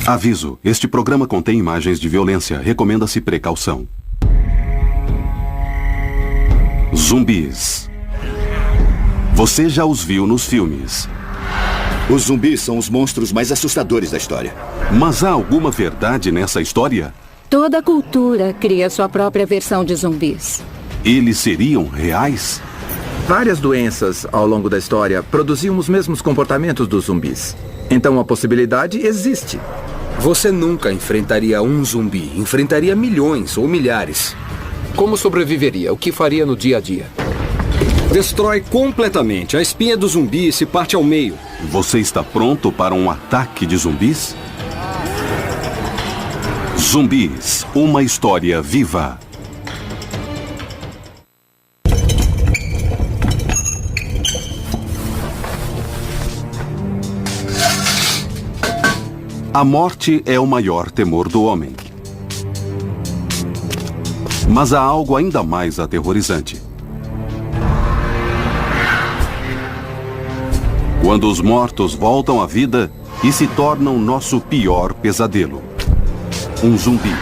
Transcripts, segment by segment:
Aviso, este programa contém imagens de violência. Recomenda-se precaução. Zumbis. Você já os viu nos filmes. Os zumbis são os monstros mais assustadores da história. Mas há alguma verdade nessa história? Toda cultura cria sua própria versão de zumbis. Eles seriam reais? Várias doenças ao longo da história produziam os mesmos comportamentos dos zumbis. Então a possibilidade existe. Você nunca enfrentaria um zumbi. Enfrentaria milhões ou milhares. Como sobreviveria? O que faria no dia a dia? Destrói completamente. A espinha do zumbi se parte ao meio. Você está pronto para um ataque de zumbis? Zumbis, uma história viva. A morte é o maior temor do homem. Mas há algo ainda mais aterrorizante. Quando os mortos voltam à vida e se tornam nosso pior pesadelo. Um zumbi.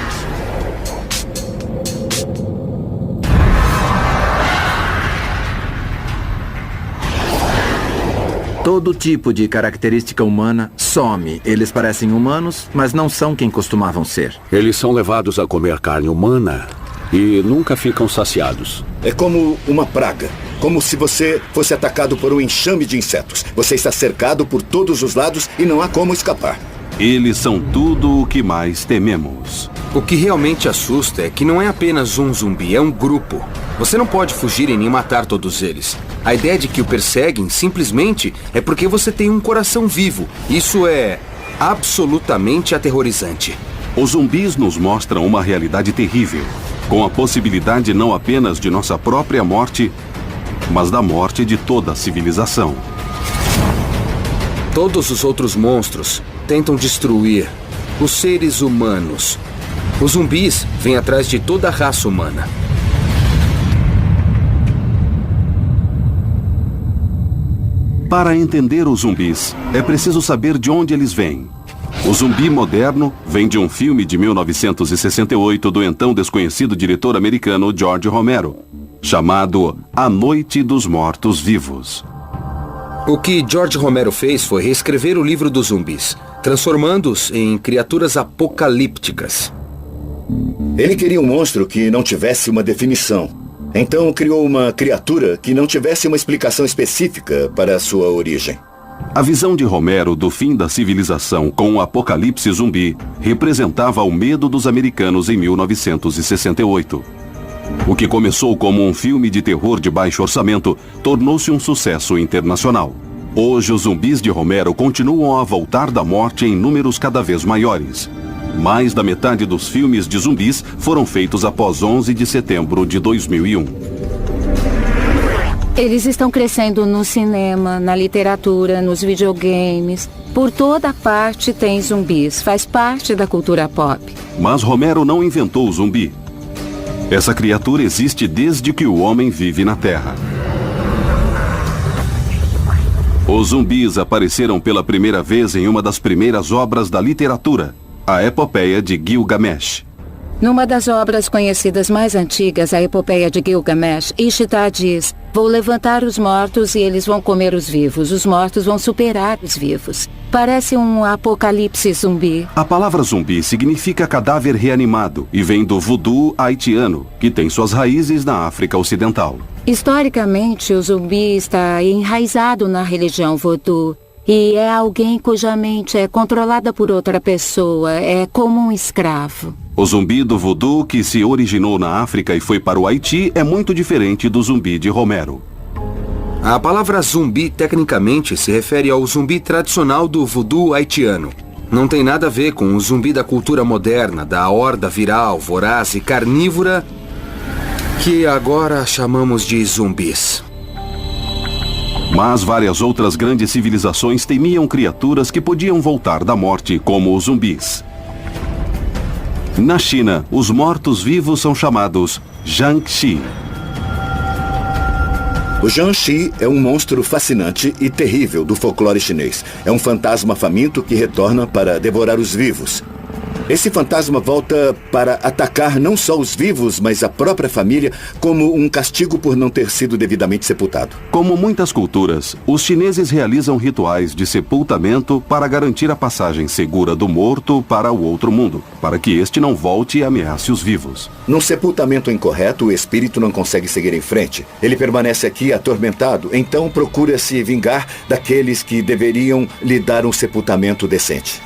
Todo tipo de característica humana some. Eles parecem humanos, mas não são quem costumavam ser. Eles são levados a comer carne humana e nunca ficam saciados. É como uma praga. Como se você fosse atacado por um enxame de insetos. Você está cercado por todos os lados e não há como escapar. Eles são tudo o que mais tememos. O que realmente assusta é que não é apenas um zumbi, é um grupo. Você não pode fugir e nem matar todos eles. A ideia de que o perseguem simplesmente é porque você tem um coração vivo. Isso é absolutamente aterrorizante. Os zumbis nos mostram uma realidade terrível, com a possibilidade não apenas de nossa própria morte, mas da morte de toda a civilização. Todos os outros monstros tentam destruir os seres humanos. Os zumbis vêm atrás de toda a raça humana. Para entender os zumbis, é preciso saber de onde eles vêm. O zumbi moderno vem de um filme de 1968 do então desconhecido diretor americano George Romero, chamado A Noite dos Mortos-Vivos. O que George Romero fez foi reescrever o livro dos zumbis, transformando-os em criaturas apocalípticas. Ele queria um monstro que não tivesse uma definição. Então criou uma criatura que não tivesse uma explicação específica para a sua origem. A visão de Romero do fim da civilização com o apocalipse zumbi representava o medo dos americanos em 1968. O que começou como um filme de terror de baixo orçamento tornou-se um sucesso internacional. Hoje, os zumbis de Romero continuam a voltar da morte em números cada vez maiores. Mais da metade dos filmes de zumbis foram feitos após 11 de setembro de 2001. Eles estão crescendo no cinema, na literatura, nos videogames. Por toda parte tem zumbis. Faz parte da cultura pop. Mas Romero não inventou o zumbi. Essa criatura existe desde que o homem vive na Terra. Os zumbis apareceram pela primeira vez em uma das primeiras obras da literatura, a Epopeia de Gilgamesh. Numa das obras conhecidas mais antigas, a Epopeia de Gilgamesh, Ishtar diz: "Vou levantar os mortos e eles vão comer os vivos. Os mortos vão superar os vivos." Parece um apocalipse zumbi. A palavra zumbi significa cadáver reanimado e vem do voodoo haitiano, que tem suas raízes na África Ocidental. Historicamente, o zumbi está enraizado na religião voodoo. E é alguém cuja mente é controlada por outra pessoa, é como um escravo. O zumbi do voodoo que se originou na África e foi para o Haiti é muito diferente do zumbi de Romero. A palavra zumbi tecnicamente se refere ao zumbi tradicional do voodoo haitiano. Não tem nada a ver com o zumbi da cultura moderna, da horda viral, voraz e carnívora, que agora chamamos de zumbis. Mas várias outras grandes civilizações temiam criaturas que podiam voltar da morte, como os zumbis. Na China, os mortos-vivos são chamados Jiangxi. O Jiangshi é um monstro fascinante e terrível do folclore chinês. É um fantasma faminto que retorna para devorar os vivos. Esse fantasma volta para atacar não só os vivos, mas a própria família, como um castigo por não ter sido devidamente sepultado. Como muitas culturas, os chineses realizam rituais de sepultamento para garantir a passagem segura do morto para o outro mundo, para que este não volte e ameace os vivos. Num sepultamento incorreto, o espírito não consegue seguir em frente. Ele permanece aqui atormentado, então procura se vingar daqueles que deveriam lhe dar um sepultamento decente.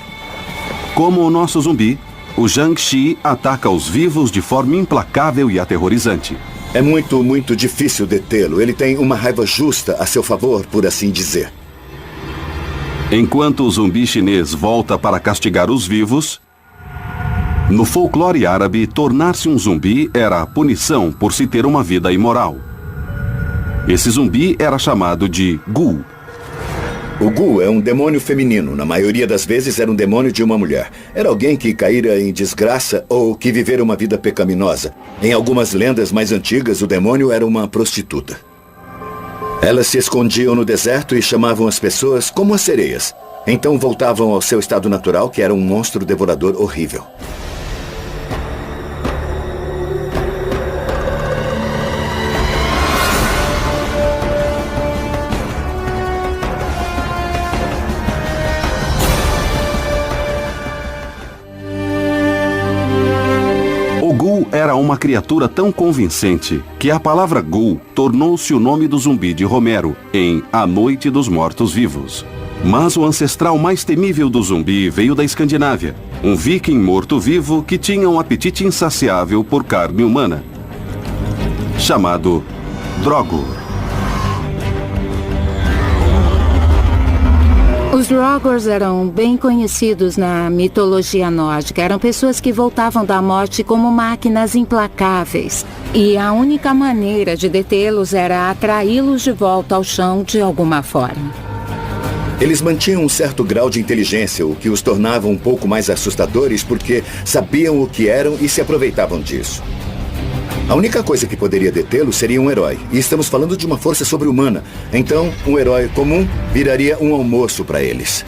Como o nosso zumbi, o Jiangshi ataca os vivos de forma implacável e aterrorizante. É muito difícil detê-lo. Ele tem uma raiva justa a seu favor, por assim dizer. Enquanto o zumbi chinês volta para castigar os vivos, no folclore árabe, tornar-se um zumbi era a punição por se ter uma vida imoral. Esse zumbi era chamado de Gu. O Gu é um demônio feminino. Na maioria das vezes era um demônio de uma mulher. Era alguém que caíra em desgraça ou que vivera uma vida pecaminosa. Em algumas lendas mais antigas, o demônio era uma prostituta. Elas se escondiam no deserto e chamavam as pessoas como as sereias. Então voltavam ao seu estado natural, que era um monstro devorador horrível. Era uma criatura tão convincente que a palavra Ghoul tornou-se o nome do zumbi de Romero em A Noite dos Mortos-Vivos. Mas o ancestral mais temível do zumbi veio da Escandinávia, um viking morto-vivo que tinha um apetite insaciável por carne humana, chamado Drogo. Os Drogors eram bem conhecidos na mitologia nórdica. Eram pessoas que voltavam da morte como máquinas implacáveis. E a única maneira de detê-los era atraí-los de volta ao chão de alguma forma. Eles mantinham um certo grau de inteligência, o que os tornava um pouco mais assustadores porque sabiam o que eram e se aproveitavam disso. A única coisa que poderia detê-lo seria um herói. E estamos falando de uma força sobre-humana. Então, um herói comum viraria um almoço para eles.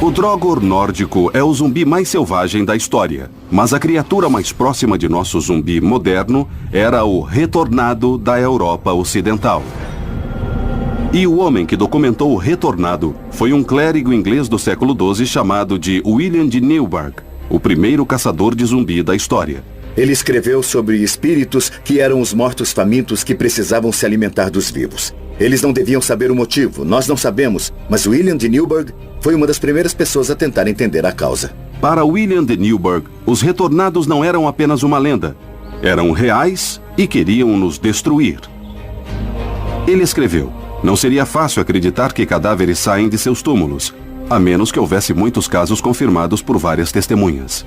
O Drogor nórdico é o zumbi mais selvagem da história. Mas a criatura mais próxima de nosso zumbi moderno era o Retornado da Europa Ocidental. E o homem que documentou o Retornado foi um clérigo inglês do século XII chamado de William de Newburgh, o primeiro caçador de zumbi da história. Ele escreveu sobre espíritos que eram os mortos famintos que precisavam se alimentar dos vivos. Eles não deviam saber o motivo, nós não sabemos, mas William de Newburgh foi uma das primeiras pessoas a tentar entender a causa. Para William de Newburgh, os retornados não eram apenas uma lenda. Eram reais e queriam nos destruir. Ele escreveu: não seria fácil acreditar que cadáveres saem de seus túmulos, a menos que houvesse muitos casos confirmados por várias testemunhas.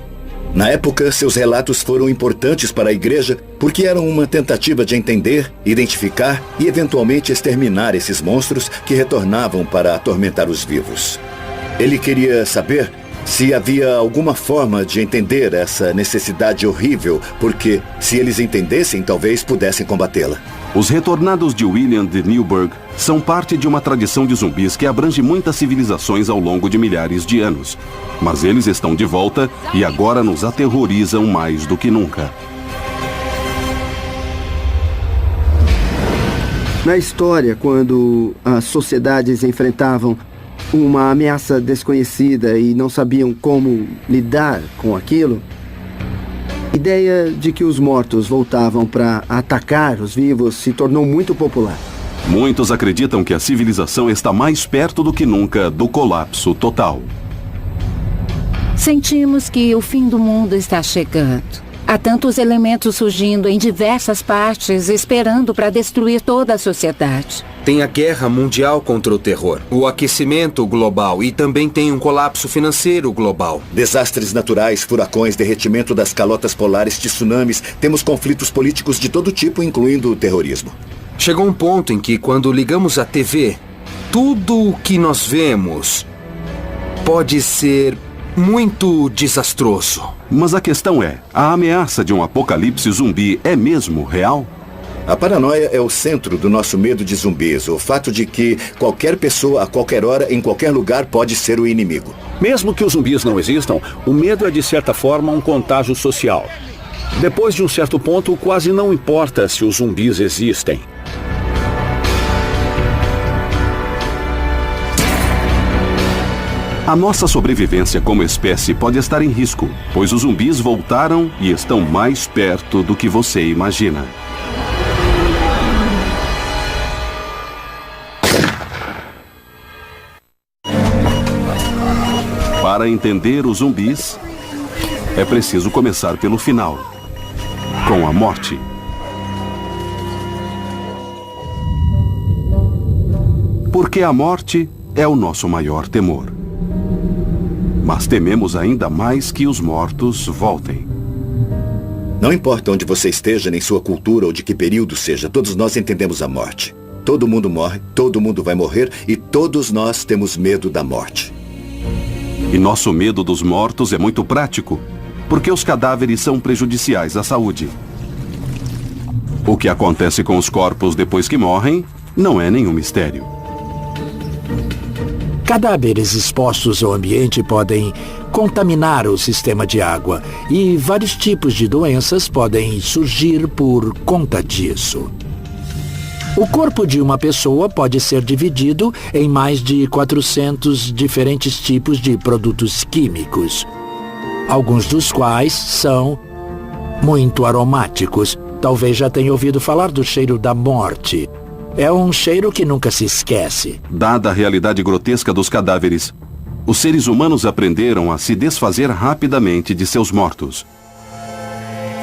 Na época, seus relatos foram importantes para a igreja porque eram uma tentativa de entender, identificar e eventualmente exterminar esses monstros que retornavam para atormentar os vivos. Ele queria saber se havia alguma forma de entender essa necessidade horrível, porque se eles entendessem, talvez pudessem combatê-la. Os retornados de William de Newburgh são parte de uma tradição de zumbis que abrange muitas civilizações ao longo de milhares de anos. Mas eles estão de volta e agora nos aterrorizam mais do que nunca. Na história, quando as sociedades enfrentavam uma ameaça desconhecida e não sabiam como lidar com aquilo, a ideia de que os mortos voltavam para atacar os vivos se tornou muito popular. Muitos acreditam que a civilização está mais perto do que nunca do colapso total. Sentimos que o fim do mundo está chegando. Há tantos elementos surgindo em diversas partes, esperando para destruir toda a sociedade. Tem a guerra mundial contra o terror, o aquecimento global e também tem um colapso financeiro global. Desastres naturais, furacões, derretimento das calotas polares, tsunamis. Temos conflitos políticos de todo tipo, incluindo o terrorismo. Chegou um ponto em que, quando ligamos a TV, tudo o que nós vemos pode ser muito desastroso. Mas a questão é, a ameaça de um apocalipse zumbi é mesmo real? A paranoia é o centro do nosso medo de zumbis, o fato de que qualquer pessoa, a qualquer hora, em qualquer lugar, pode ser o inimigo. Mesmo que os zumbis não existam, o medo é de certa forma um contágio social. Depois de um certo ponto, quase não importa se os zumbis existem. A nossa sobrevivência como espécie pode estar em risco, pois os zumbis voltaram e estão mais perto do que você imagina. Para entender os zumbis, é preciso começar pelo final, com a morte. Porque a morte é o nosso maior temor. Mas tememos ainda mais que os mortos voltem. Não importa onde você esteja, nem sua cultura ou de que período seja, todos nós entendemos a morte. Todo mundo morre, todo mundo vai morrer e todos nós temos medo da morte. E nosso medo dos mortos é muito prático, porque os cadáveres são prejudiciais à saúde. O que acontece com os corpos depois que morrem não é nenhum mistério. Cadáveres expostos ao ambiente podem contaminar o sistema de água e vários tipos de doenças podem surgir por conta disso. O corpo de uma pessoa pode ser dividido em mais de 400 diferentes tipos de produtos químicos, alguns dos quais são muito aromáticos. Talvez já tenha ouvido falar do cheiro da morte. É um cheiro que nunca se esquece. Dada a realidade grotesca dos cadáveres, os seres humanos aprenderam a se desfazer rapidamente de seus mortos.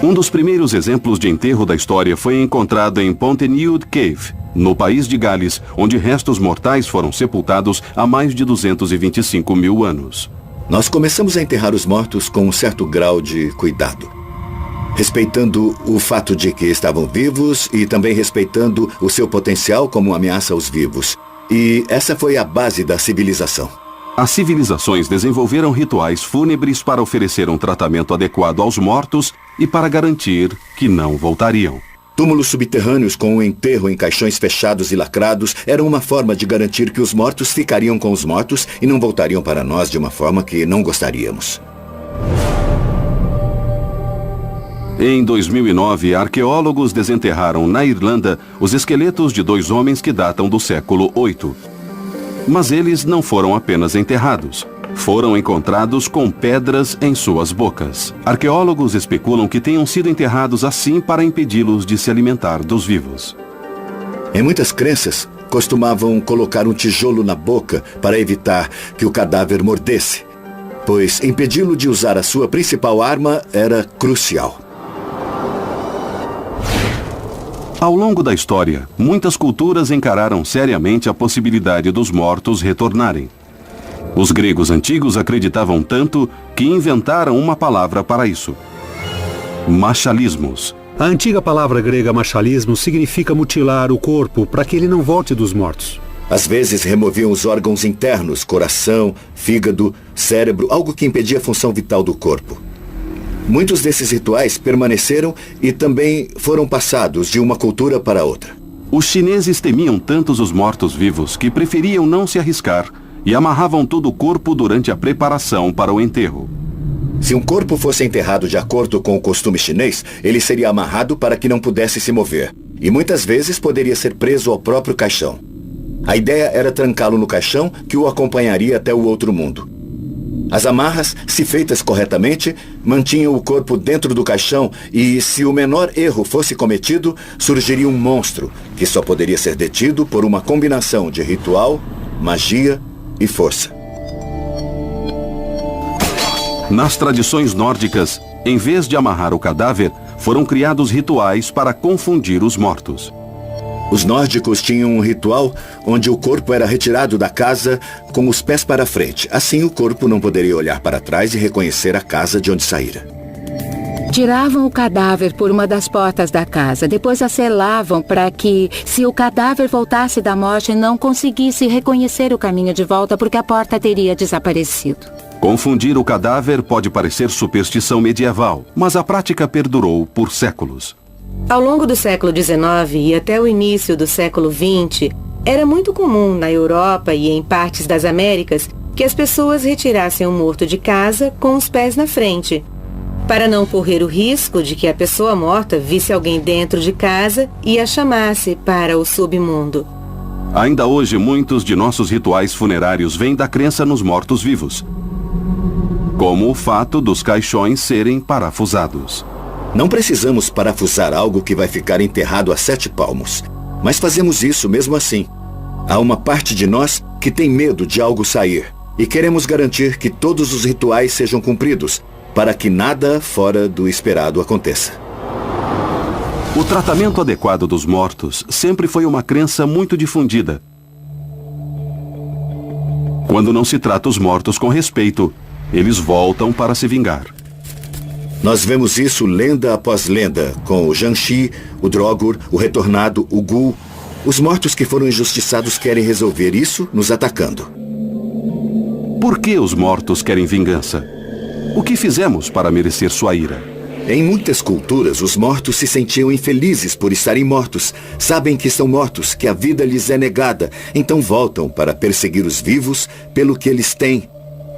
Um dos primeiros exemplos de enterro da história foi encontrado em Ponteneud Cave, no país de Gales, onde restos mortais foram sepultados há mais de 225 mil anos. Nós começamos a enterrar os mortos com um certo grau de cuidado, respeitando o fato de que estavam vivos e também respeitando o seu potencial como ameaça aos vivos. E essa foi a base da civilização. As civilizações desenvolveram rituais fúnebres para oferecer um tratamento adequado aos mortos e para garantir que não voltariam. Túmulos subterrâneos com um enterro em caixões fechados e lacrados eram uma forma de garantir que os mortos ficariam com os mortos e não voltariam para nós de uma forma que não gostaríamos. Em 2009, arqueólogos desenterraram na Irlanda os esqueletos de 2 homens que datam do século VIII. Mas eles não foram apenas enterrados. Foram encontrados com pedras em suas bocas. Arqueólogos especulam que tenham sido enterrados assim para impedi-los de se alimentar dos vivos. Em muitas crenças, costumavam colocar um tijolo na boca para evitar que o cadáver mordesse, pois impedi-lo de usar a sua principal arma era crucial. Ao longo da história, muitas culturas encararam seriamente a possibilidade dos mortos retornarem. Os gregos antigos acreditavam tanto que inventaram uma palavra para isso: machalismos. A antiga palavra grega machalismo significa mutilar o corpo para que ele não volte dos mortos. Às vezes removiam os órgãos internos, coração, fígado, cérebro, algo que impedia a função vital do corpo. Muitos desses rituais permaneceram e também foram passados de uma cultura para outra. Os chineses temiam tantos os mortos-vivos que preferiam não se arriscar e amarravam todo o corpo durante a preparação para o enterro. Se um corpo fosse enterrado de acordo com o costume chinês, ele seria amarrado para que não pudesse se mover. E muitas vezes poderia ser preso ao próprio caixão. A ideia era trancá-lo no caixão que o acompanharia até o outro mundo. As amarras, se feitas corretamente, mantinham o corpo dentro do caixão e, se o menor erro fosse cometido, surgiria um monstro que só poderia ser detido por uma combinação de ritual, magia e força. Nas tradições nórdicas, em vez de amarrar o cadáver, foram criados rituais para confundir os mortos. Os nórdicos tinham um ritual onde o corpo era retirado da casa com os pés para frente. Assim, o corpo não poderia olhar para trás e reconhecer a casa de onde saíra. Tiravam o cadáver por uma das portas da casa, depois a selavam para que, se o cadáver voltasse da morte, não conseguisse reconhecer o caminho de volta porque a porta teria desaparecido. Confundir o cadáver pode parecer superstição medieval, mas a prática perdurou por séculos. Ao longo do século XIX e até o início do século XX, era muito comum na Europa e em partes das Américas que as pessoas retirassem o morto de casa com os pés na frente, para não correr o risco de que a pessoa morta visse alguém dentro de casa e a chamasse para o submundo. Ainda hoje, muitos de nossos rituais funerários vêm da crença nos mortos-vivos, como o fato dos caixões serem parafusados. Não precisamos parafusar algo que vai ficar enterrado a 7 palmos, mas fazemos isso mesmo assim. Há uma parte de nós que tem medo de algo sair e queremos garantir que todos os rituais sejam cumpridos, para que nada fora do esperado aconteça. O tratamento adequado dos mortos sempre foi uma crença muito difundida. Quando não se trata os mortos com respeito, eles voltam para se vingar. Nós vemos isso lenda após lenda, com o Janshi, o Drogur, o Retornado, o Ghoul. Os mortos que foram injustiçados querem resolver isso nos atacando. Por que os mortos querem vingança? O que fizemos para merecer sua ira? Em muitas culturas, os mortos se sentiam infelizes por estarem mortos. Sabem que estão mortos, que a vida lhes é negada. Então voltam para perseguir os vivos pelo que eles têm.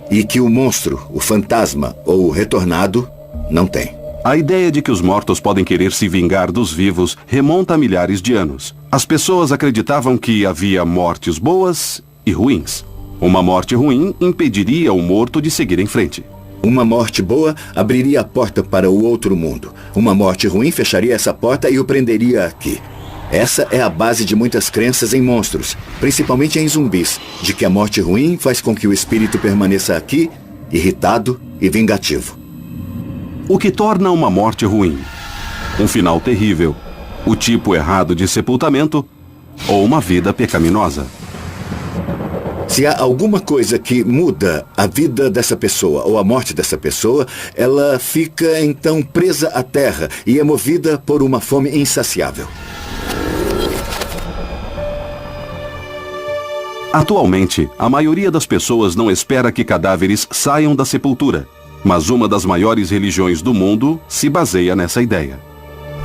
E que o monstro, o fantasma ou o retornado não tem. A ideia de que os mortos podem querer se vingar dos vivos remonta a milhares de anos. As pessoas acreditavam que havia mortes boas e ruins. Uma morte ruim impediria o morto de seguir em frente. Uma morte boa abriria a porta para o outro mundo. Uma morte ruim fecharia essa porta e o prenderia aqui. Essa é a base de muitas crenças em monstros, principalmente em zumbis, de que a morte ruim faz com que o espírito permaneça aqui, irritado e vingativo. O que torna uma morte ruim? Um final terrível, o tipo errado de sepultamento ou uma vida pecaminosa. Se há alguma coisa que muda a vida dessa pessoa ou a morte dessa pessoa, ela fica então presa à terra e é movida por uma fome insaciável. Atualmente, a maioria das pessoas não espera que cadáveres saiam da sepultura, mas uma das maiores religiões do mundo se baseia nessa ideia.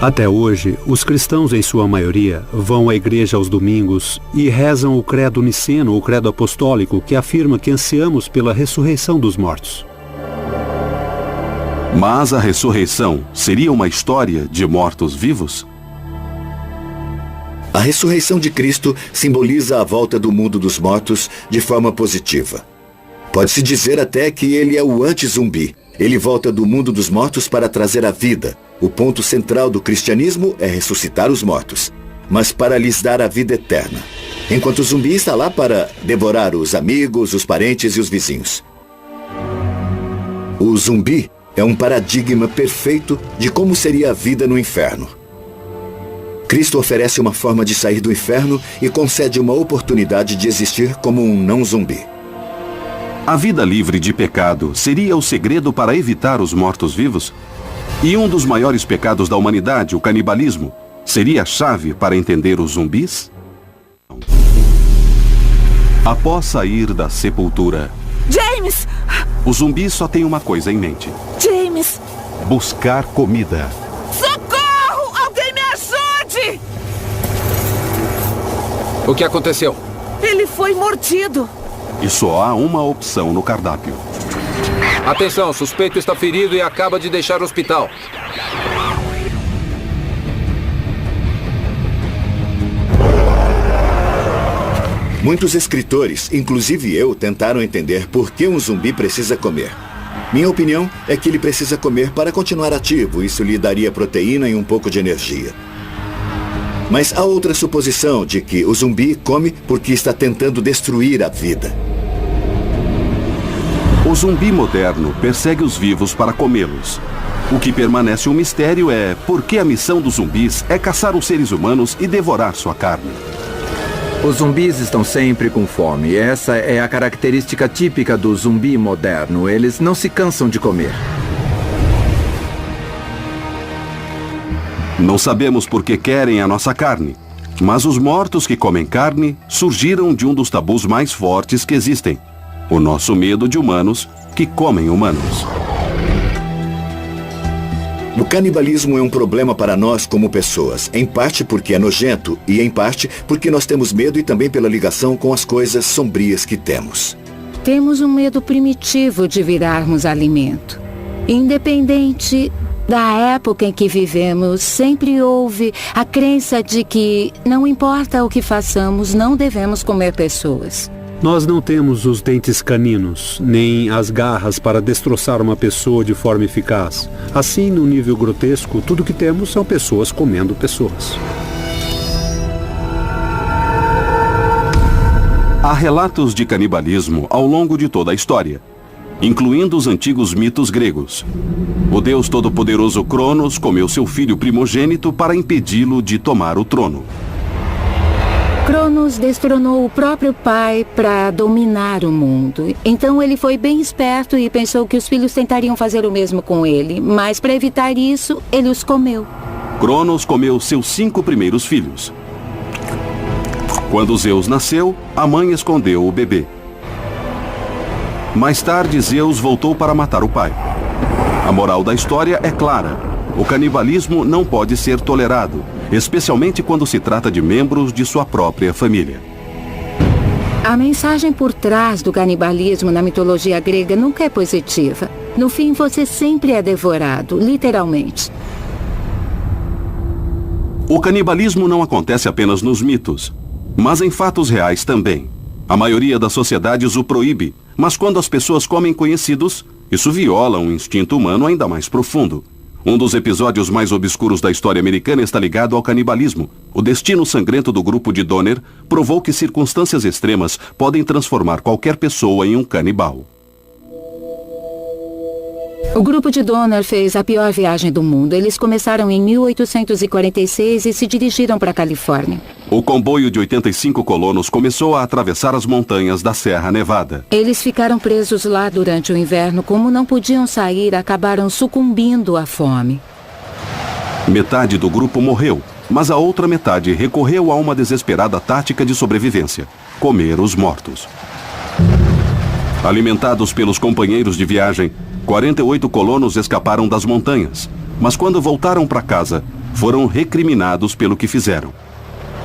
Até hoje, os cristãos, em sua maioria, vão à igreja aos domingos e rezam o credo niceno ou credo apostólico, que afirma que ansiamos pela ressurreição dos mortos. Mas a ressurreição seria uma história de mortos-vivos? A ressurreição de Cristo simboliza a volta do mundo dos mortos de forma positiva. Pode-se dizer até que ele é o anti-zumbi. Ele volta do mundo dos mortos para trazer a vida. O ponto central do cristianismo é ressuscitar os mortos, mas para lhes dar a vida eterna. Enquanto o zumbi está lá para devorar os amigos, os parentes e os vizinhos. O zumbi é um paradigma perfeito de como seria a vida no inferno. Cristo oferece uma forma de sair do inferno e concede uma oportunidade de existir como um não-zumbi. A vida livre de pecado seria o segredo para evitar os mortos-vivos? E um dos maiores pecados da humanidade, o canibalismo, seria a chave para entender os zumbis? Após sair da sepultura, James! o zumbi só tem uma coisa em mente: James! buscar comida. Socorro! Alguém me ajude! O que aconteceu? Ele foi mordido. E só há uma opção no cardápio. Atenção, suspeito está ferido e acaba de deixar o hospital. Muitos escritores, inclusive eu, tentaram entender por que um zumbi precisa comer. Minha opinião é que ele precisa comer para continuar ativo. Isso lhe daria proteína e um pouco de energia. Mas há outra suposição de que o zumbi come porque está tentando destruir a vida. O zumbi moderno persegue os vivos para comê-los. O que permanece um mistério é por que a missão dos zumbis é caçar os seres humanos e devorar sua carne. Os zumbis estão sempre com fome. Essa é a característica típica do zumbi moderno. Eles não se cansam de comer. Não sabemos por que querem a nossa carne, mas os mortos que comem carne surgiram de um dos tabus mais fortes que existem: o nosso medo de humanos que comem humanos. O canibalismo é um problema para nós como pessoas, em parte porque é nojento e em parte porque nós temos medo e também pela ligação com as coisas sombrias que temos. Temos um medo primitivo de virarmos alimento. Independente da época em que vivemos, sempre houve a crença de que, não importa o que façamos, não devemos comer pessoas. Nós não temos os dentes caninos, nem as garras para destroçar uma pessoa de forma eficaz. Assim, no nível grotesco, tudo que temos são pessoas comendo pessoas. Há relatos de canibalismo ao longo de toda a história, incluindo os antigos mitos gregos. O deus todo-poderoso Cronos comeu seu filho primogênito para impedi-lo de tomar o trono. Cronos destronou o próprio pai para dominar o mundo. Então ele foi bem esperto e pensou que os filhos tentariam fazer o mesmo com ele. Mas para evitar isso, ele os comeu. Cronos comeu seus 5 primeiros filhos. Quando Zeus nasceu, a mãe escondeu o bebê. Mais tarde, Zeus voltou para matar o pai. A moral da história é clara. O canibalismo não pode ser tolerado, especialmente quando se trata de membros de sua própria família. A mensagem por trás do canibalismo na mitologia grega nunca é positiva. No fim, você sempre é devorado, literalmente. O canibalismo não acontece apenas nos mitos, mas em fatos reais também. A maioria das sociedades o proíbe, mas quando as pessoas comem conhecidos, isso viola um instinto humano ainda mais profundo. Um dos episódios mais obscuros da história americana está ligado ao canibalismo. O destino sangrento do grupo de Donner provou que circunstâncias extremas podem transformar qualquer pessoa em um canibal. O grupo de Donner fez a pior viagem do mundo. Eles começaram em 1846 e se dirigiram para a Califórnia. O comboio de 85 colonos começou a atravessar as montanhas da Serra Nevada. Eles ficaram presos lá durante o inverno. Como não podiam sair, acabaram sucumbindo à fome. Metade do grupo morreu, mas a outra metade recorreu a uma desesperada tática de sobrevivência: comer os mortos. Alimentados pelos companheiros de viagem, 48 colonos escaparam das montanhas, mas quando voltaram para casa, foram recriminados pelo que fizeram.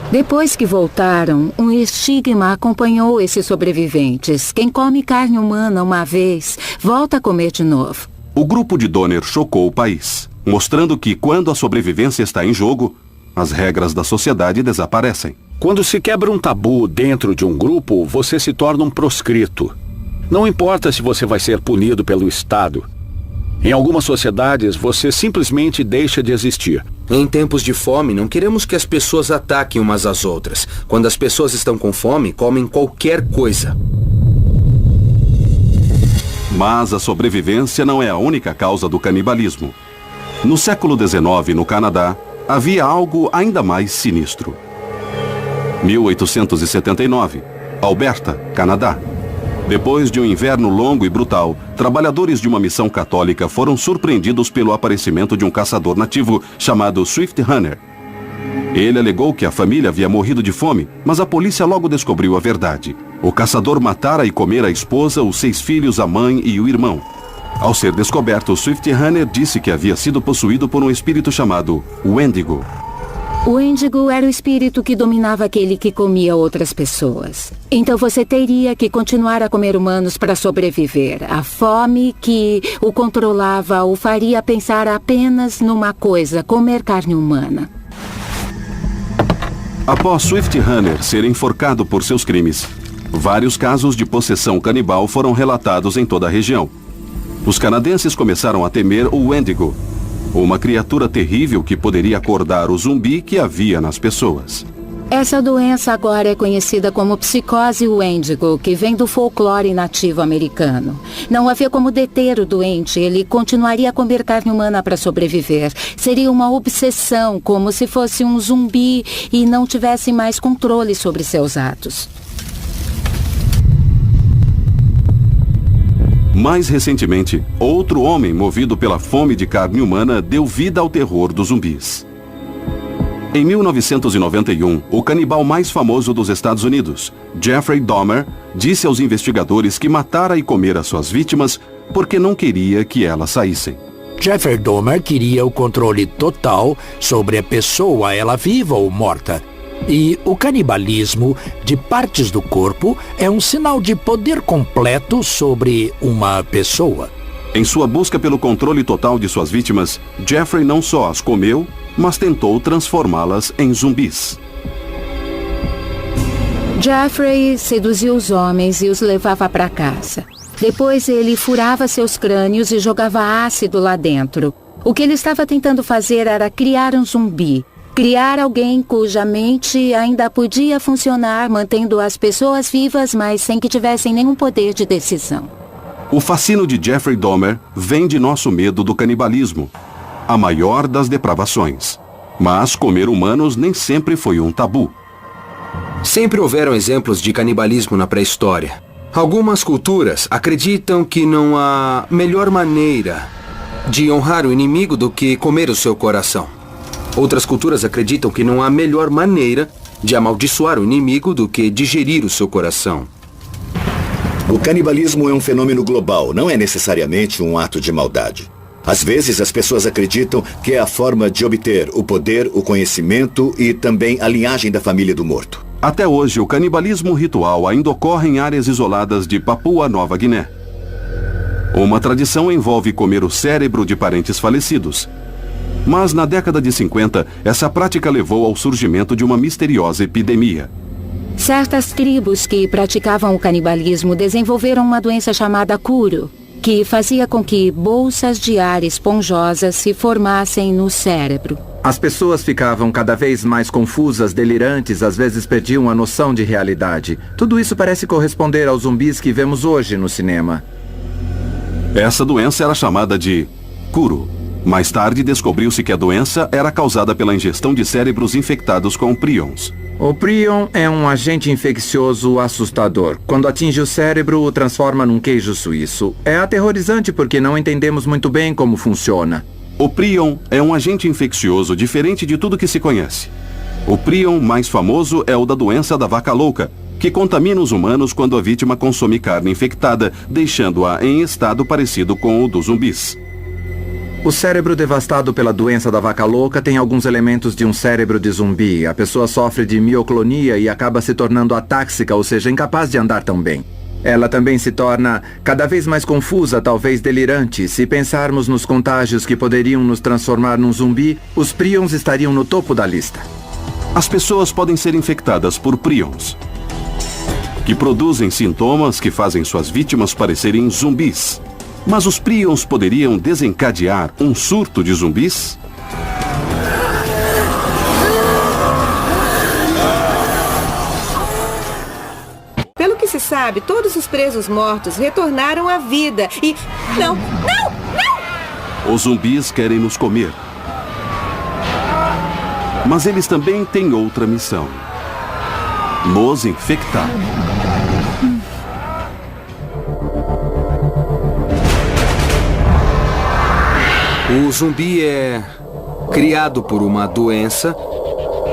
Depois que voltaram, um estigma acompanhou esses sobreviventes. Quem come carne humana uma vez, volta a comer de novo. O grupo de Donner chocou o país, mostrando que quando a sobrevivência está em jogo, as regras da sociedade desaparecem. Quando se quebra um tabu dentro de um grupo, você se torna um proscrito. Não importa se você vai ser punido pelo Estado. Em algumas sociedades, você simplesmente deixa de existir. Em tempos de fome, não queremos que as pessoas ataquem umas às outras. Quando as pessoas estão com fome, comem qualquer coisa. Mas a sobrevivência não é a única causa do canibalismo. No século XIX, no Canadá, havia algo ainda mais sinistro. 1879, Alberta, Canadá. Depois de um inverno longo e brutal, trabalhadores de uma missão católica foram surpreendidos pelo aparecimento de um caçador nativo chamado Swift Hunter. Ele alegou que a família havia morrido de fome, mas a polícia logo descobriu a verdade. O caçador matara e comera a esposa, os 6 filhos, a mãe e o irmão. Ao ser descoberto, Swift Hunter disse que havia sido possuído por um espírito chamado Wendigo. O Wendigo era o espírito que dominava aquele que comia outras pessoas. Então você teria que continuar a comer humanos para sobreviver. A fome que o controlava o faria pensar apenas numa coisa: comer carne humana. Após Swift Hunter ser enforcado por seus crimes, vários casos de possessão canibal foram relatados em toda a região. Os canadenses começaram a temer o Wendigo, uma criatura terrível que poderia acordar o zumbi que havia nas pessoas. Essa doença agora é conhecida como psicose Wendigo, que vem do folclore nativo americano. Não havia como deter o doente, ele continuaria a comer carne humana para sobreviver. Seria uma obsessão, como se fosse um zumbi e não tivesse mais controle sobre seus atos. Mais recentemente, outro homem movido pela fome de carne humana deu vida ao terror dos zumbis. Em 1991, o canibal mais famoso dos Estados Unidos, Jeffrey Dahmer, disse aos investigadores que matara e comera suas vítimas porque não queria que elas saíssem. Jeffrey Dahmer queria o controle total sobre a pessoa, ela viva ou morta. E o canibalismo de partes do corpo é um sinal de poder completo sobre uma pessoa. Em sua busca pelo controle total de suas vítimas, Jeffrey não só as comeu, mas tentou transformá-las em zumbis. Jeffrey seduzia os homens e os levava para casa. Depois ele furava seus crânios e jogava ácido lá dentro. O que ele estava tentando fazer era criar um zumbi. Criar alguém cuja mente ainda podia funcionar, mantendo as pessoas vivas, mas sem que tivessem nenhum poder de decisão. O fascínio de Jeffrey Dahmer vem de nosso medo do canibalismo, a maior das depravações. Mas comer humanos nem sempre foi um tabu. Sempre houveram exemplos de canibalismo na pré-história. Algumas culturas acreditam que não há melhor maneira de honrar o inimigo do que comer o seu coração. Outras culturas acreditam que não há melhor maneira de amaldiçoar o inimigo do que digerir o seu coração. O canibalismo é um fenômeno global, não é necessariamente um ato de maldade. Às vezes, as pessoas acreditam que é a forma de obter o poder, o conhecimento e também a linhagem da família do morto. Até hoje, o canibalismo ritual ainda ocorre em áreas isoladas de Papua Nova Guiné. Uma tradição envolve comer o cérebro de parentes falecidos. Mas na década de 50, essa prática levou ao surgimento de uma misteriosa epidemia. Certas tribos que praticavam o canibalismo desenvolveram uma doença chamada curo, que fazia com que bolsas de ar esponjosas se formassem no cérebro. As pessoas ficavam cada vez mais confusas, delirantes, às vezes perdiam a noção de realidade. Tudo isso parece corresponder aos zumbis que vemos hoje no cinema. Essa doença era chamada de curo. Mais tarde, descobriu-se que a doença era causada pela ingestão de cérebros infectados com prions. O prion é um agente infeccioso assustador. Quando atinge o cérebro, o transforma num queijo suíço. É aterrorizante porque não entendemos muito bem como funciona. O prion é um agente infeccioso diferente de tudo que se conhece. O prion mais famoso é o da doença da vaca louca, que contamina os humanos quando a vítima consome carne infectada, deixando-a em estado parecido com o dos zumbis. O cérebro devastado pela doença da vaca louca tem alguns elementos de um cérebro de zumbi. A pessoa sofre de mioclonia e acaba se tornando atáxica, ou seja, incapaz de andar tão bem. Ela também se torna cada vez mais confusa, talvez delirante. Se pensarmos nos contágios que poderiam nos transformar num zumbi, os prions estariam no topo da lista. As pessoas podem ser infectadas por prions, que produzem sintomas que fazem suas vítimas parecerem zumbis. Mas os prions poderiam desencadear um surto de zumbis? Pelo que se sabe, todos os presos mortos retornaram à vida e... Não! Os zumbis querem nos comer. Mas eles também têm outra missão: nos infectar. O zumbi é criado por uma doença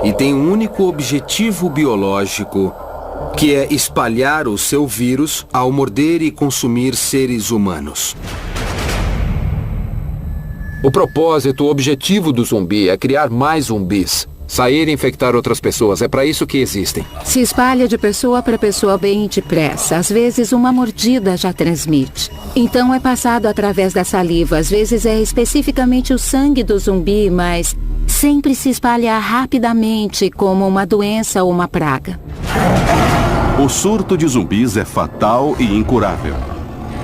e tem um único objetivo biológico, que é espalhar o seu vírus ao morder e consumir seres humanos. O propósito, o objetivo do zumbi é criar mais zumbis. Sair e infectar outras pessoas, é para isso que existem. Se espalha de pessoa para pessoa bem depressa. Às vezes uma mordida já transmite. Então é passado através da saliva. Às vezes é especificamente o sangue do zumbi, mas sempre se espalha rapidamente como uma doença ou uma praga. O surto de zumbis é fatal e incurável.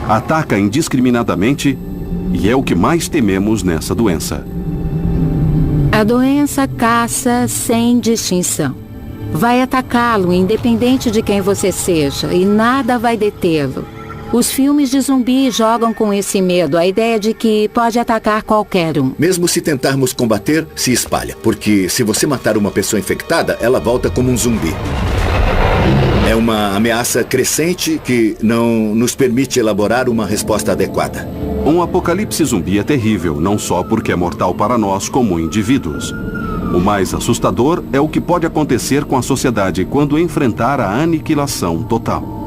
Ataca indiscriminadamente e é o que mais tememos nessa doença. A doença caça sem distinção. Vai atacá-lo independente de quem você seja e nada vai detê-lo. Os filmes de zumbi jogam com esse medo, a ideia de que pode atacar qualquer um. Mesmo se tentarmos combater, se espalha. Porque se você matar uma pessoa infectada, ela volta como um zumbi. É uma ameaça crescente que não nos permite elaborar uma resposta adequada. Um apocalipse zumbi é terrível, não só porque é mortal para nós como indivíduos. O mais assustador é o que pode acontecer com a sociedade quando enfrentar a aniquilação total.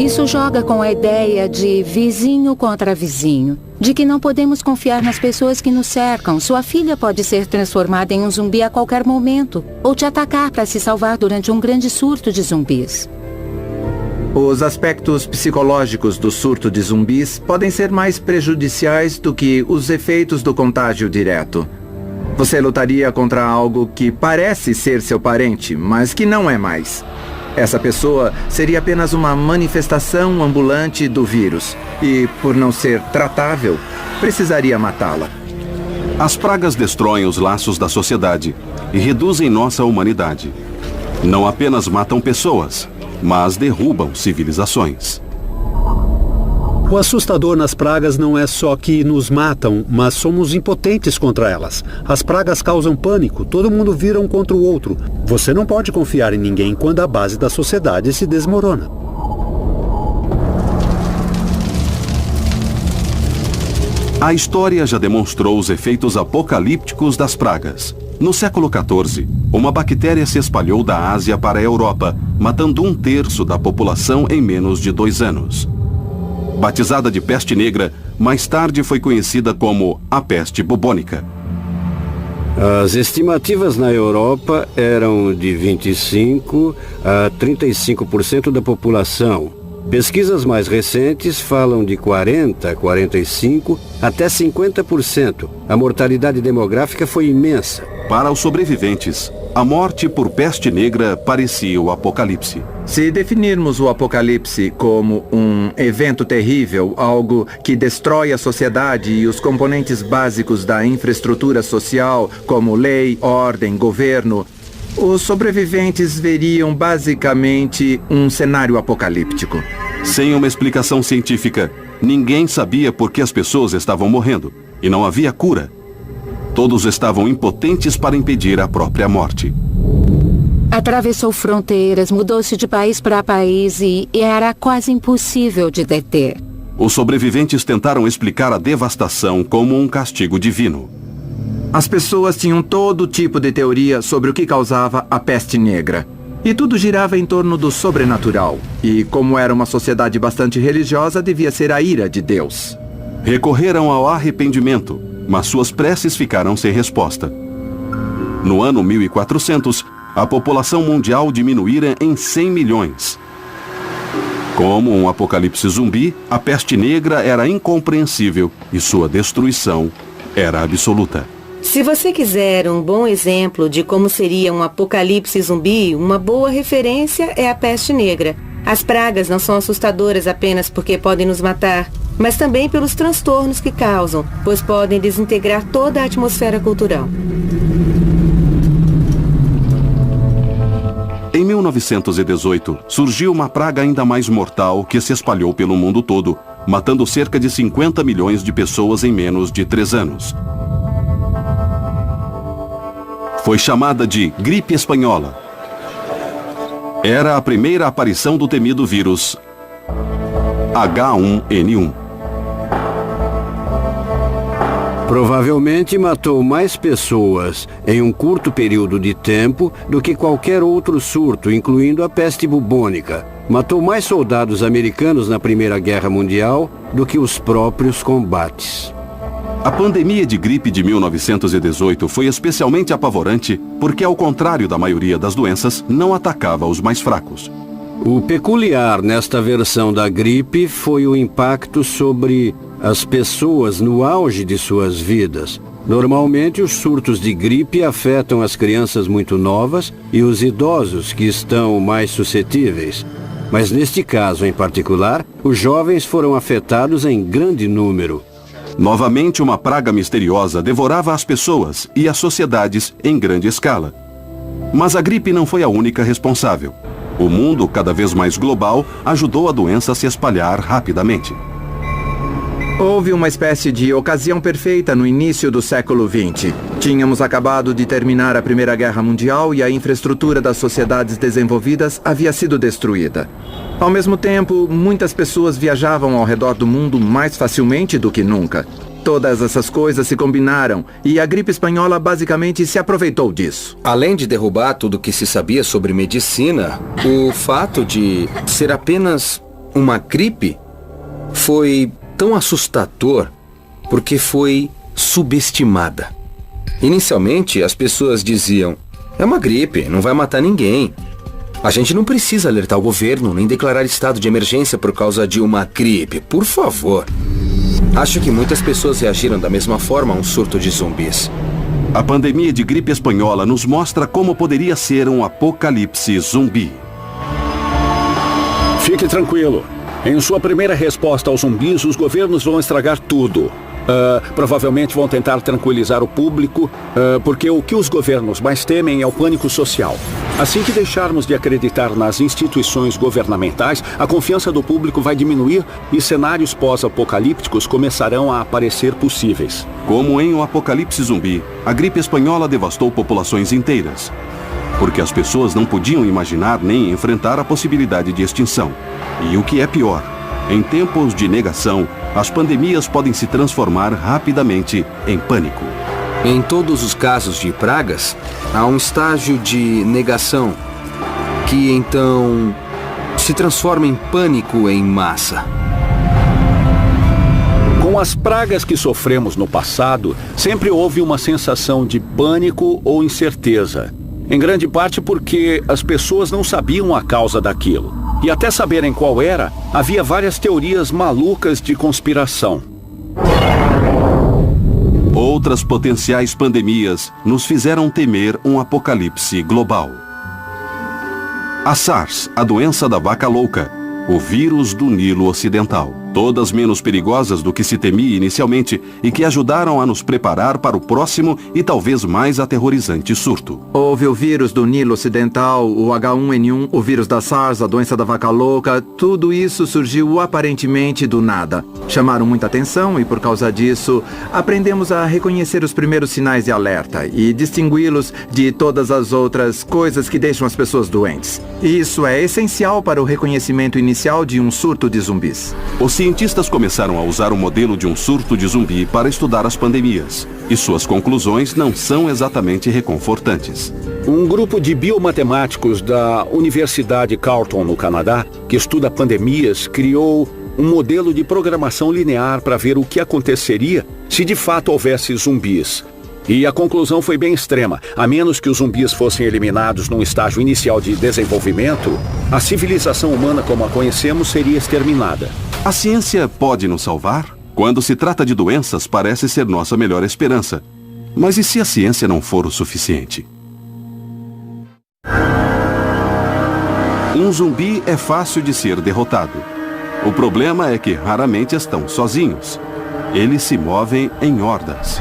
Isso joga com a ideia de vizinho contra vizinho, de que não podemos confiar nas pessoas que nos cercam. Sua filha pode ser transformada em um zumbi a qualquer momento, ou te atacar para se salvar durante um grande surto de zumbis. Os aspectos psicológicos do surto de zumbis podem ser mais prejudiciais do que os efeitos do contágio direto. Você lutaria contra algo que parece ser seu parente, mas que não é mais. Essa pessoa seria apenas uma manifestação ambulante do vírus e, por não ser tratável, precisaria matá-la. As pragas destroem os laços da sociedade e reduzem nossa humanidade. Não apenas matam pessoas, mas derrubam civilizações. O assustador nas pragas não é só que nos matam, mas somos impotentes contra elas. As pragas causam pânico, todo mundo vira um contra o outro. Você não pode confiar em ninguém quando a base da sociedade se desmorona. A história já demonstrou os efeitos apocalípticos das pragas. No século XIV, uma bactéria se espalhou da Ásia para a Europa, matando 1/3 da população em menos de 2 anos. Batizada de peste negra, mais tarde foi conhecida como a peste bubônica. As estimativas na Europa eram de 25% a 35% da população. Pesquisas mais recentes falam de 40%, 45% até 50%. A mortalidade demográfica foi imensa. Para os sobreviventes, a morte por peste negra parecia o apocalipse. Se definirmos o apocalipse como um evento terrível, algo que destrói a sociedade e os componentes básicos da infraestrutura social, como lei, ordem, governo, os sobreviventes veriam basicamente um cenário apocalíptico. Sem uma explicação científica, ninguém sabia por que as pessoas estavam morrendo, e não havia cura. Todos estavam impotentes para impedir a própria morte. Atravessou fronteiras, mudou-se de país para país e era quase impossível de deter. Os sobreviventes tentaram explicar a devastação como um castigo divino. As pessoas tinham todo tipo de teoria sobre o que causava a peste negra. E tudo girava em torno do sobrenatural. E como era uma sociedade bastante religiosa, devia ser a ira de Deus. Recorreram ao arrependimento, mas suas preces ficaram sem resposta. No ano 1400, a população mundial diminuíra em 100 milhões. Como um apocalipse zumbi, a peste negra era incompreensível e sua destruição era absoluta. Se você quiser um bom exemplo de como seria um apocalipse zumbi, uma boa referência é a peste negra. As pragas não são assustadoras apenas porque podem nos matar, mas também pelos transtornos que causam, pois podem desintegrar toda a atmosfera cultural. Em 1918, surgiu uma praga ainda mais mortal que se espalhou pelo mundo todo, matando cerca de 50 milhões de pessoas em menos de 3 anos. Foi chamada de gripe espanhola. Era a primeira aparição do temido vírus H1N1. Provavelmente matou mais pessoas em um curto período de tempo do que qualquer outro surto, incluindo a peste bubônica. Matou mais soldados americanos na Primeira Guerra Mundial do que os próprios combates. A pandemia de gripe de 1918 foi especialmente apavorante porque, ao contrário da maioria das doenças, não atacava os mais fracos. O peculiar nesta versão da gripe foi o impacto sobre as pessoas no auge de suas vidas. Normalmente, os surtos de gripe afetam as crianças muito novas e os idosos que estão mais suscetíveis. Mas neste caso em particular, os jovens foram afetados em grande número. Novamente, uma praga misteriosa devorava as pessoas e as sociedades em grande escala. Mas a gripe não foi a única responsável. O mundo, cada vez mais global, ajudou a doença a se espalhar rapidamente. Houve uma espécie de ocasião perfeita no início do século XX. Tínhamos acabado de terminar a Primeira Guerra Mundial e a infraestrutura das sociedades desenvolvidas havia sido destruída. Ao mesmo tempo, muitas pessoas viajavam ao redor do mundo mais facilmente do que nunca. Todas essas coisas se combinaram e a gripe espanhola basicamente se aproveitou disso. Além de derrubar tudo o que se sabia sobre medicina, o fato de ser apenas uma gripe foi tão assustador porque foi subestimada. Inicialmente, as pessoas diziam: é uma gripe, não vai matar ninguém. A gente não precisa alertar o governo nem declarar estado de emergência por causa de uma gripe, por favor. Acho que muitas pessoas reagiram da mesma forma a um surto de zumbis. A pandemia de gripe espanhola nos mostra como poderia ser um apocalipse zumbi. Fique tranquilo. Em sua primeira resposta aos zumbis, os governos vão estragar tudo. Provavelmente vão tentar tranquilizar o público, porque o que os governos mais temem é o pânico social. Assim que deixarmos de acreditar nas instituições governamentais, a confiança do público vai diminuir e cenários pós-apocalípticos começarão a aparecer possíveis. Como em um apocalipse zumbi, a gripe espanhola devastou populações inteiras, porque as pessoas não podiam imaginar nem enfrentar a possibilidade de extinção. E o que é pior, em tempos de negação, as pandemias podem se transformar rapidamente em pânico. Em todos os casos de pragas, há um estágio de negação, que então se transforma em pânico em massa. Com as pragas que sofremos no passado, sempre houve uma sensação de pânico ou incerteza. Em grande parte porque as pessoas não sabiam a causa daquilo. E até saberem qual era, havia várias teorias malucas de conspiração. Outras potenciais pandemias nos fizeram temer um apocalipse global. A SARS, a doença da vaca louca, o vírus do Nilo Ocidental. Todas menos perigosas do que se temia inicialmente e que ajudaram a nos preparar para o próximo e talvez mais aterrorizante surto. Houve o vírus do Nilo Ocidental, o H1N1, o vírus da SARS, a doença da vaca louca, tudo isso surgiu aparentemente do nada. Chamaram muita atenção e por causa disso aprendemos a reconhecer os primeiros sinais de alerta e distingui-los de todas as outras coisas que deixam as pessoas doentes. E isso é essencial para o reconhecimento inicial de um surto de zumbis. Os cientistas começaram a usar o modelo de um surto de zumbi para estudar as pandemias, e suas conclusões não são exatamente reconfortantes. Um grupo de biomatemáticos da Universidade Carleton, no Canadá, que estuda pandemias, criou um modelo de programação linear para ver o que aconteceria se de fato houvesse zumbis. E a conclusão foi bem extrema. A menos que os zumbis fossem eliminados num estágio inicial de desenvolvimento, a civilização humana como a conhecemos seria exterminada. A ciência pode nos salvar? Quando se trata de doenças, parece ser nossa melhor esperança. Mas e se a ciência não for o suficiente? Um zumbi é fácil de ser derrotado. O problema é que raramente estão sozinhos. Eles se movem em hordas.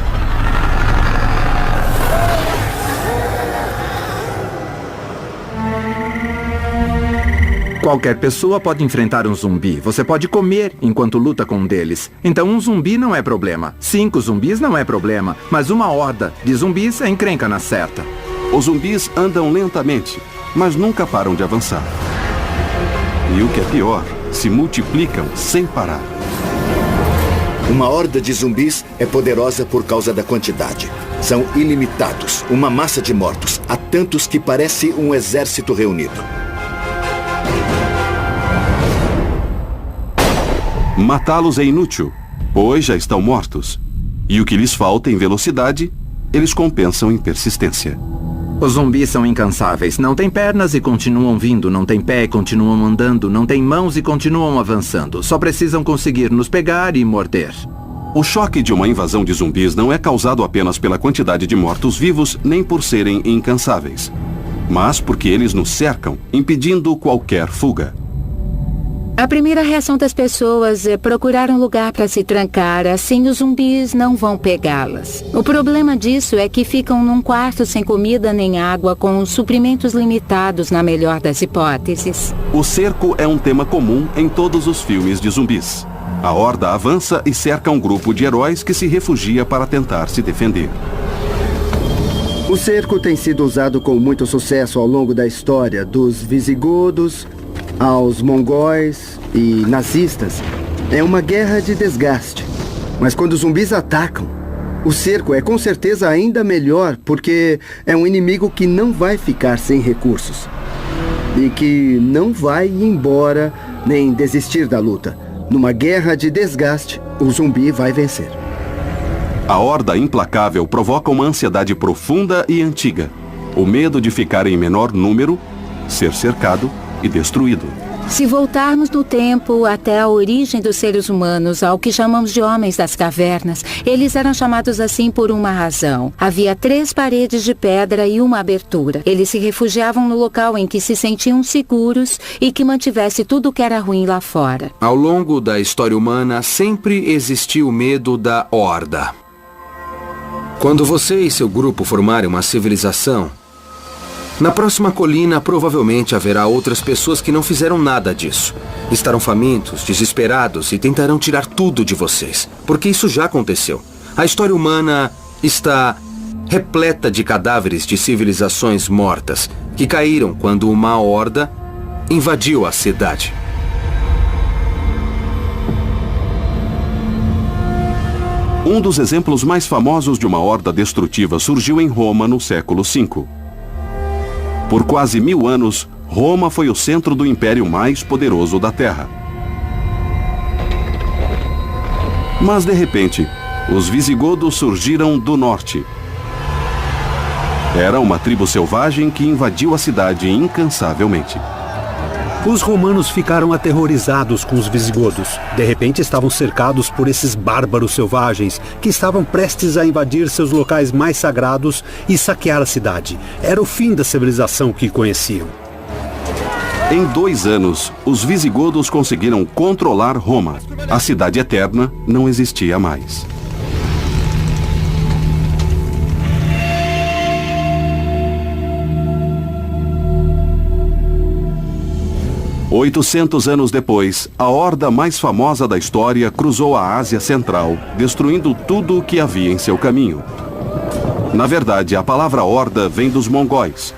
Qualquer pessoa pode enfrentar um zumbi. Você pode comer enquanto luta com um deles. Então um zumbi não é problema. 5 zumbis não é problema. Mas uma horda de zumbis é encrenca na certa. Os zumbis andam lentamente, mas nunca param de avançar. E o que é pior, se multiplicam sem parar. Uma horda de zumbis é poderosa por causa da quantidade. São ilimitados, uma massa de mortos. Há tantos que parece um exército reunido. Matá-los é inútil, pois já estão mortos. E o que lhes falta em velocidade, eles compensam em persistência. Os zumbis são incansáveis. Não têm pernas e continuam vindo. Não têm pé e continuam andando. Não têm mãos e continuam avançando. Só precisam conseguir nos pegar e morder. O choque de uma invasão de zumbis não é causado apenas pela quantidade de mortos-vivos, nem por serem incansáveis, mas porque eles nos cercam, impedindo qualquer fuga. A primeira reação das pessoas é procurar um lugar para se trancar, assim os zumbis não vão pegá-las. O problema disso é que ficam num quarto sem comida nem água, com os suprimentos limitados na melhor das hipóteses. O cerco é um tema comum em todos os filmes de zumbis. A horda avança e cerca um grupo de heróis que se refugia para tentar se defender. O cerco tem sido usado com muito sucesso ao longo da história, dos visigodos aos mongóis e nazistas. É uma guerra de desgaste. Mas quando os zumbis atacam, o cerco é com certeza ainda melhor, porque é um inimigo que não vai ficar sem recursos e que não vai embora nem desistir da luta. Numa guerra de desgaste, o zumbi vai vencer. A horda implacável provoca uma ansiedade profunda e antiga. O medo de ficar em menor número, ser cercado e destruído. Se voltarmos no tempo até a origem dos seres humanos, ao que chamamos de homens das cavernas, eles eram chamados assim por uma razão. Havia 3 paredes de pedra e uma abertura. Eles se refugiavam no local em que se sentiam seguros e que mantivesse tudo o que era ruim lá fora. Ao longo da história humana, sempre existiu o medo da horda. Quando você e seu grupo formarem uma civilização, na próxima colina, provavelmente haverá outras pessoas que não fizeram nada disso. Estarão famintos, desesperados e tentarão tirar tudo de vocês. Porque isso já aconteceu. A história humana está repleta de cadáveres de civilizações mortas que caíram quando uma horda invadiu a cidade. Um dos exemplos mais famosos de uma horda destrutiva surgiu em Roma no século V. Por quase 1000 anos, Roma foi o centro do império mais poderoso da Terra. Mas, de repente, os visigodos surgiram do norte. Era uma tribo selvagem que invadiu a cidade incansavelmente. Os romanos ficaram aterrorizados com os visigodos. De repente estavam cercados por esses bárbaros selvagens que estavam prestes a invadir seus locais mais sagrados e saquear a cidade. Era o fim da civilização que conheciam. Em 2 anos, os visigodos conseguiram controlar Roma. A cidade eterna não existia mais. "800 anos depois, a horda mais famosa da história cruzou a Ásia Central, destruindo tudo o que havia em seu caminho. Na verdade, a palavra horda vem dos mongóis.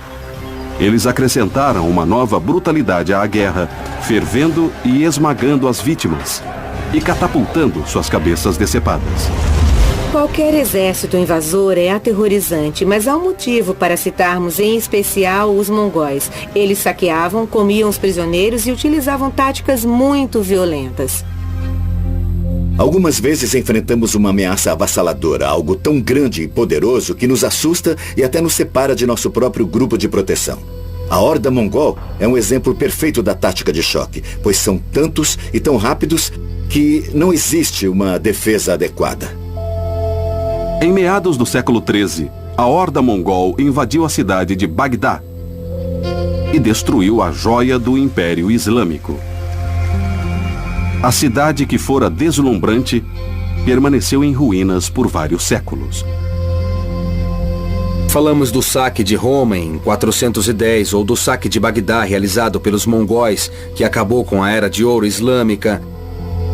Eles acrescentaram uma nova brutalidade à guerra, fervendo e esmagando as vítimas e catapultando suas cabeças decepadas. Qualquer exército invasor é aterrorizante, mas há um motivo para citarmos em especial os mongóis. Eles saqueavam, comiam os prisioneiros e utilizavam táticas muito violentas. Algumas vezes enfrentamos uma ameaça avassaladora, algo tão grande e poderoso que nos assusta e até nos separa de nosso próprio grupo de proteção. A horda mongol é um exemplo perfeito da tática de choque, pois são tantos e tão rápidos que não existe uma defesa adequada. Em meados do século XIII, a horda mongol invadiu a cidade de Bagdá e destruiu a joia do Império Islâmico. A cidade, que fora deslumbrante, permaneceu em ruínas por vários séculos. Falamos do saque de Roma em 410 ou do saque de Bagdá realizado pelos mongóis, que acabou com a Era de Ouro Islâmica.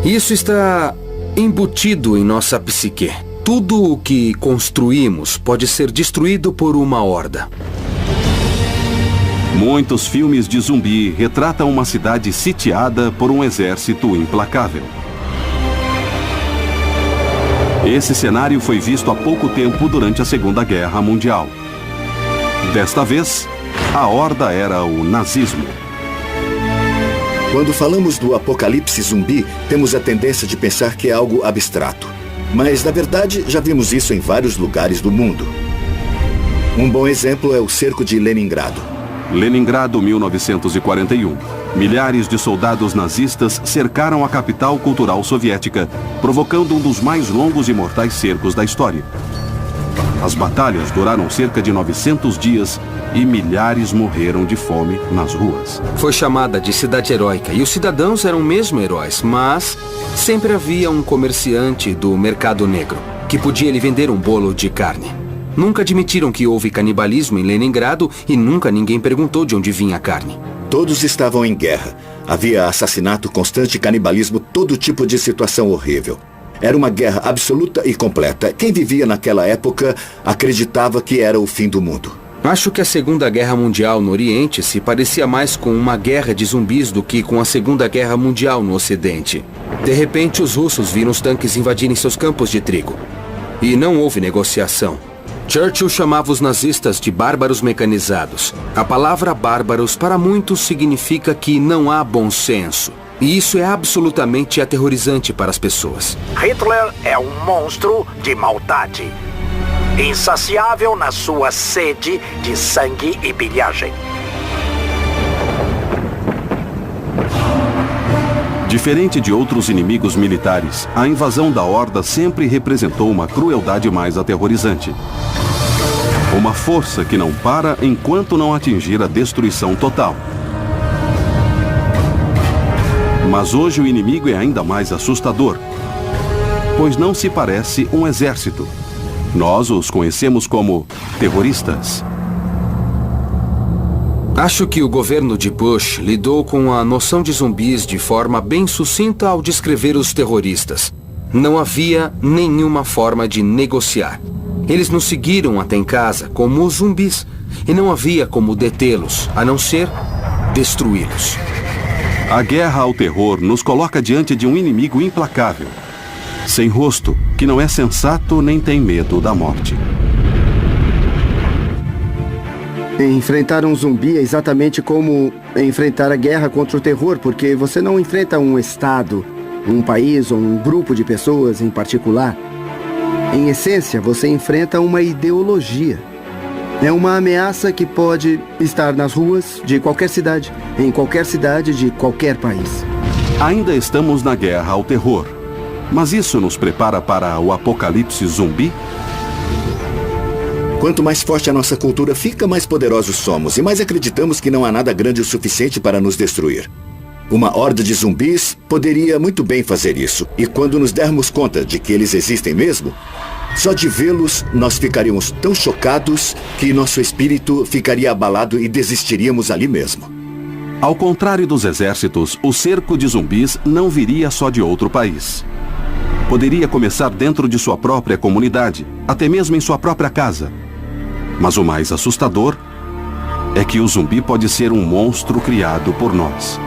Isso está embutido em nossa psique. Tudo o que construímos pode ser destruído por uma horda. Muitos filmes de zumbi retratam uma cidade sitiada por um exército implacável. Esse cenário foi visto há pouco tempo durante a Segunda Guerra Mundial. Desta vez, a horda era o nazismo. Quando falamos do apocalipse zumbi, temos a tendência de pensar que é algo abstrato. Mas, na verdade, já vimos isso em vários lugares do mundo. Um bom exemplo é o cerco de Leningrado. Leningrado, 1941. Milhares de soldados nazistas cercaram a capital cultural soviética, provocando um dos mais longos e mortais cercos da história. As batalhas duraram cerca de 900 dias e milhares morreram de fome nas ruas. Foi chamada de cidade heróica e os cidadãos eram mesmo heróis, mas sempre havia um comerciante do mercado negro que podia lhe vender um bolo de carne. Nunca admitiram que houve canibalismo em Leningrado e nunca ninguém perguntou de onde vinha a carne. Todos estavam em guerra. Havia assassinato constante, canibalismo, todo tipo de situação horrível. Era uma guerra absoluta e completa. Quem vivia naquela época acreditava que era o fim do mundo. Acho que a Segunda Guerra Mundial no Oriente se parecia mais com uma guerra de zumbis do que com a Segunda Guerra Mundial no Ocidente. De repente, os russos viram os tanques invadirem seus campos de trigo. E não houve negociação. Churchill chamava os nazistas de bárbaros mecanizados. A palavra bárbaros para muitos significa que não há bom senso. E isso é absolutamente aterrorizante para as pessoas. Hitler é um monstro de maldade. Insaciável na sua sede de sangue e pilhagem. Diferente de outros inimigos militares, a invasão da Horda sempre representou uma crueldade mais aterrorizante. Uma força que não para enquanto não atingir a destruição total. Mas hoje o inimigo é ainda mais assustador, pois não se parece um exército. Nós os conhecemos como terroristas. Acho que o governo de Bush lidou com a noção de zumbis de forma bem sucinta ao descrever os terroristas. Não havia nenhuma forma de negociar. Eles nos seguiram até em casa como zumbis e não havia como detê-los, a não ser destruí-los. A guerra ao terror nos coloca diante de um inimigo implacável, sem rosto, que não é sensato nem tem medo da morte. Enfrentar um zumbi é exatamente como enfrentar a guerra contra o terror, porque você não enfrenta um estado, um país ou um grupo de pessoas em particular. Em essência, você enfrenta uma ideologia. É uma ameaça que pode estar nas ruas de qualquer cidade, em qualquer cidade de qualquer país. Ainda estamos na guerra ao terror, mas isso nos prepara para o apocalipse zumbi? Quanto mais forte a nossa cultura fica, mais poderosos somos e mais acreditamos que não há nada grande o suficiente para nos destruir. Uma horda de zumbis poderia muito bem fazer isso. E quando nos dermos conta de que eles existem mesmo, só de vê-los nós ficaríamos tão chocados que nosso espírito ficaria abalado e desistiríamos ali mesmo. Ao contrário dos exércitos, o cerco de zumbis não viria só de outro país. Poderia começar dentro de sua própria comunidade, até mesmo em sua própria casa. Mas o mais assustador é que o zumbi pode ser um monstro criado por nós.